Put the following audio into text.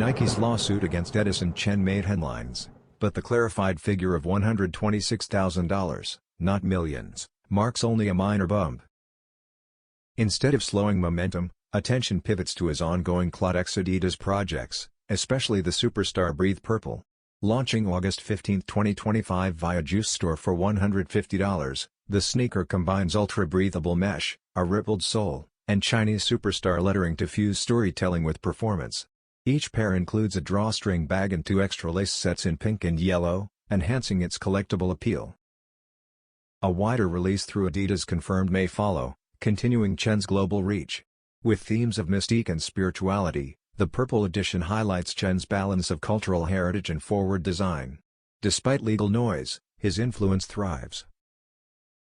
Nike's lawsuit against Edison Chen made headlines, but the clarified figure of $126,000, not millions, marks only a minor bump. Instead of slowing momentum, attention pivots to his ongoing CLOT X Adidas projects, especially the superstar Breathe Purple. Launching August 15, 2025 via JUICESTORE for $150, the sneaker combines ultra-breathable mesh, a rippled sole, and Chinese superstar lettering to fuse storytelling with performance. Each pair includes a drawstring bag and 2 extra lace sets in pink and yellow, enhancing its collectible appeal. A wider release through Adidas confirmed may follow, continuing Chen's global reach. With themes of mystique and spirituality, the Purple Edition highlights Chen's balance of cultural heritage and forward design. Despite legal noise, his influence thrives.